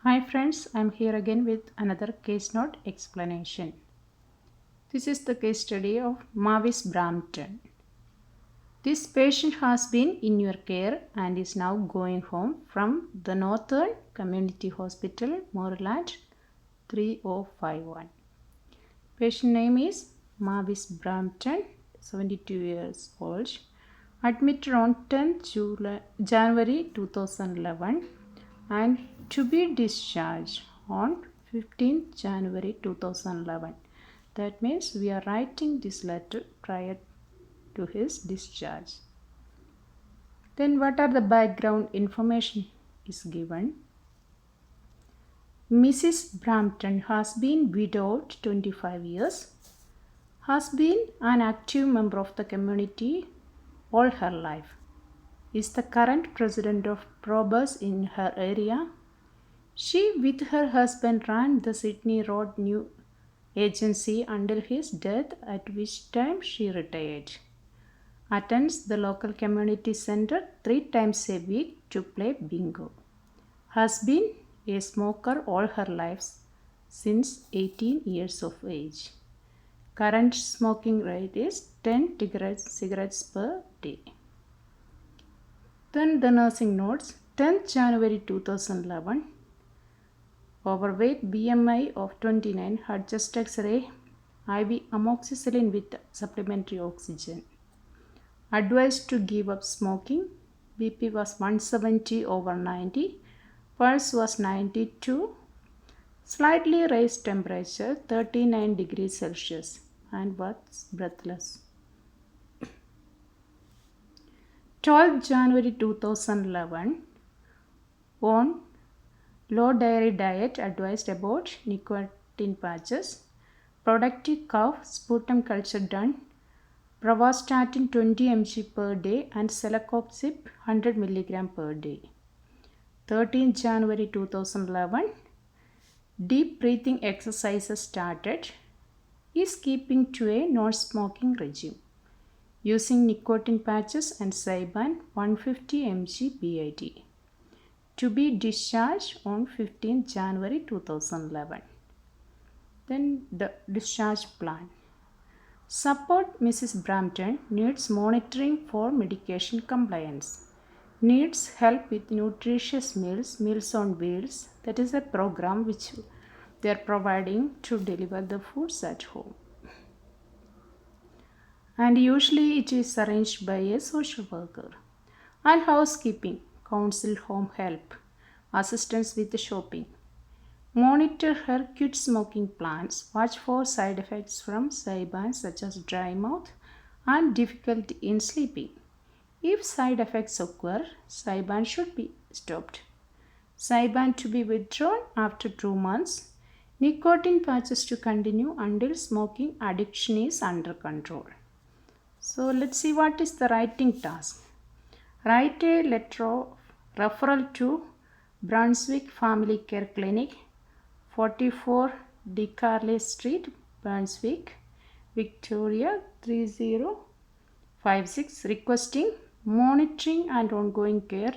Hi friends, I'm here again with another case note explanation. This is the case study of Mavis Brampton. This patient has been in your care and is now going home from the Northern Community Hospital, Moreland 3051. Patient name is Mavis Brampton, 72 years old, admitted on 10th January 2011 and to be discharged on 15th January 2011. That means we are writing this letter prior to his discharge. Then what are the background information is given. Mrs. Brampton has been widowed 25 years, has been an active member of the community all her life, is the current president of Probus in her area. She with her husband ran the Sydney Road New Agency until his death, at which time she retired. Attends the local community center 3 times a week to play bingo. Has been a smoker all her life since 18 years of age. Current smoking rate is 10 cigarettes per day. Then the nursing notes. 10th January 2011. Overweight, BMI of 29, had chest X-ray, IV amoxicillin with supplementary oxygen. Advised to give up smoking. BP was 170/90. Pulse was 92. Slightly raised temperature 39 degrees Celsius and was breathless. 12th January 2011. On low dairy diet, advised about nicotine patches. Productive cough, sputum culture done. Pravastatin 20 mg per day and celecoxib 100 mg per day. 13th January 2011. Deep breathing exercises started. Is keeping to a non-smoking regime. Using nicotine patches and Zyban 150 mg BID. To be discharged on 15th January 2011. Then the discharge plan. Support Mrs. Brampton needs monitoring for medication compliance. Needs help with nutritious meals, Meals on Wheels. That is a program which they are providing to deliver the foods at home. And usually it is arranged by a social worker. And housekeeping, counsel home help, assistance with the shopping. Monitor her quit smoking plans. Watch for side effects from Zyban such as dry mouth and difficulty in sleeping. If side effects occur, Zyban should be stopped. Zyban to be withdrawn after 2 months. Nicotine patches to continue until smoking addiction is under control. So let's see what is the writing task. Write a letter of referral to Brunswick Family Care Clinic, 44 DeCarle Street, Brunswick, Victoria 3056, requesting monitoring and ongoing care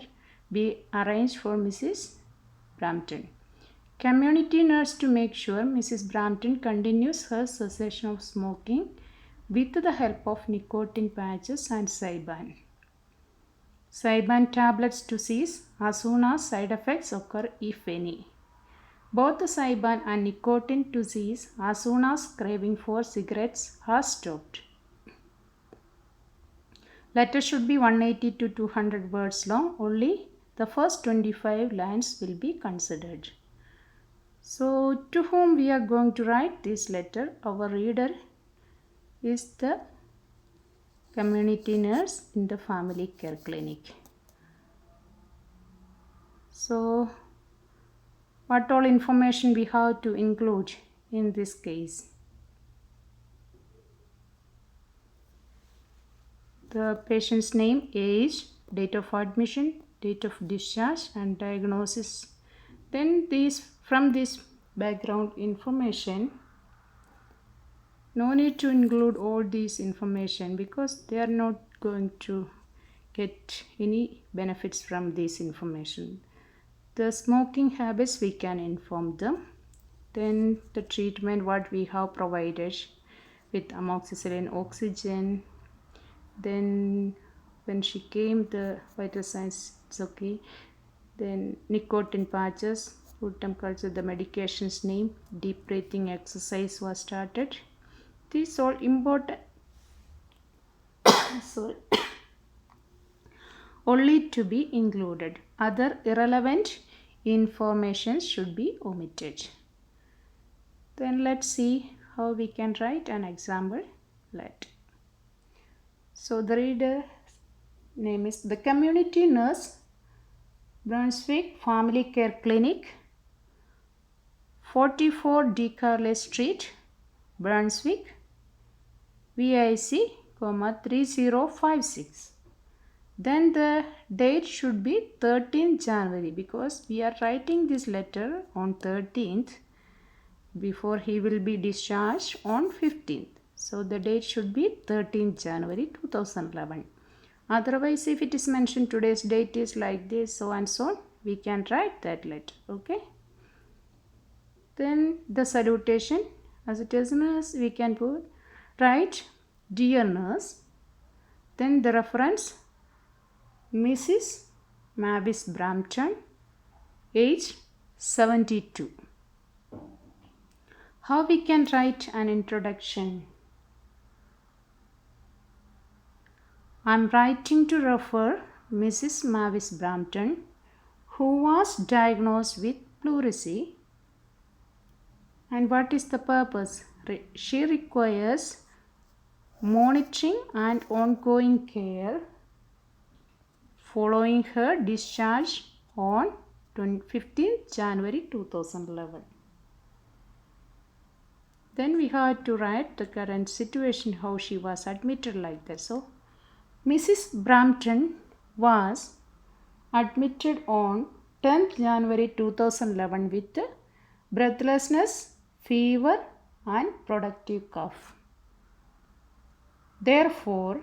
be arranged for Mrs. Brampton. Community nurse to make sure Mrs. Brampton continues her cessation of smoking with the help of nicotine patches and Zyban. Zyban tablets to cease as soon as side effects occur, if any. Both the Zyban and nicotine to cease as soon as craving for cigarettes has stopped. Letter should be 180 to 200 words long. Only the first 25 lines will be considered. So to whom we are going to write this letter? Our reader is the community nurse in the family care clinic. So what all information we have to include in this case? The patient's name, age, date of admission, date of discharge and diagnosis. Then from this background information, no need to include all these information because they are not going to get any benefits from this information. The smoking habits we can inform them. Then the treatment what we have provided with amoxicillin, oxygen. Then when she came, the vital signs it's okay. Then nicotine patches, food temperature, the medication's name, deep breathing exercise was started. These all important. Sorry. Only to be included. Other irrelevant information should be omitted. Then let's see how we can write an example letter. So the reader name is the community nurse, Brunswick Family Care Clinic, 44 D. Carley Street, Brunswick, VIC, 3056. Then the date should be 13th January because we are writing this letter on 13th before he will be discharged on 15th. So the date should be 13th January 2011. Otherwise, if it is mentioned today's date is like this, so and so, we can write that letter. Okay. Then the salutation, as it is nurse, we can write dear nurse. Then the reference Mrs. Mavis Brampton, age 72. How we can write an introduction? I am writing to refer Mrs. Mavis Brampton, who was diagnosed with pleurisy. And what is the purpose? She requires monitoring and ongoing care following her discharge on 15th January 2011. Then we had to write the current situation, how she was admitted like that. So Mrs. Brampton was admitted on 10th January 2011 with breathlessness, fever and productive cough. Therefore,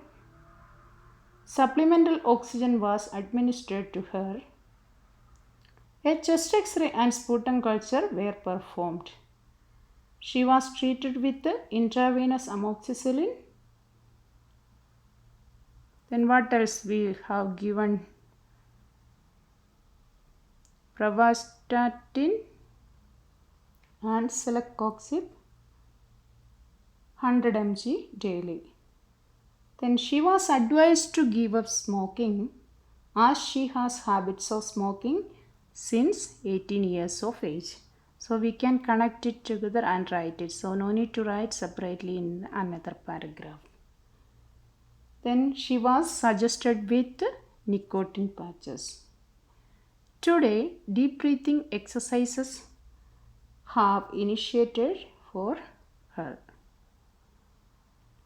supplemental oxygen was administered to her. A chest X-ray and sputum culture were performed. She was treated with intravenous amoxicillin. Then what else we have given? Pravastatin and celecoxib 100 mg daily. Then she was advised to give up smoking as she has habits of smoking since 18 years of age. So we can connect it together and write it. So no need to write separately in another paragraph. Then she was suggested with nicotine patches. Today, deep breathing exercises have initiated for her.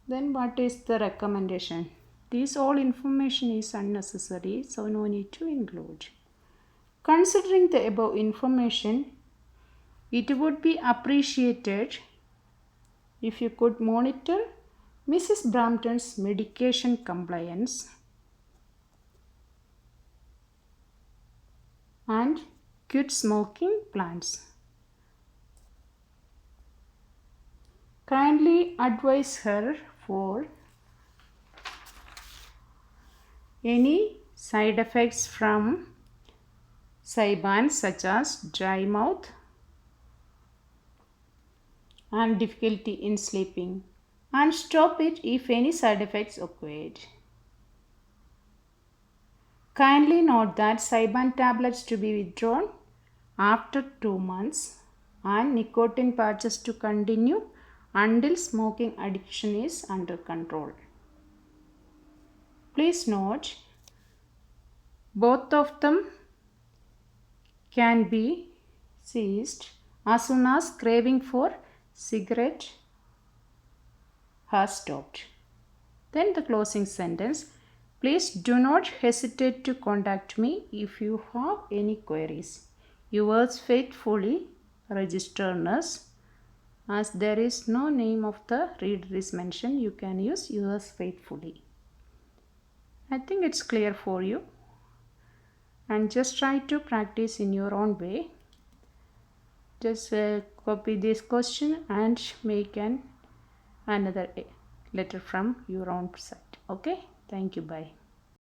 Then what is the recommendation? This all information is unnecessary, so no need to include. Considering the above information, it would be appreciated if you could monitor Mrs. Brampton's medication compliance and quit smoking plans. Kindly advise her for any side effects from Zyban such as dry mouth and difficulty in sleeping, and stop it if any side effects occurred. Kindly note that Zyban tablets to be withdrawn after 2 months and nicotine patches to continue until smoking addiction is under control. Please note, both of them can be ceased as soon as craving for cigarette has stopped. Then the closing sentence. Please do not hesitate to contact me if you have any queries. Yours faithfully, registered nurse. As there is no name of the reader is mentioned, you can use yours faithfully. I think it's clear for you. and just try to practice in your own way. Just copy this question and make another letter from your own side. Okay, thank you, bye.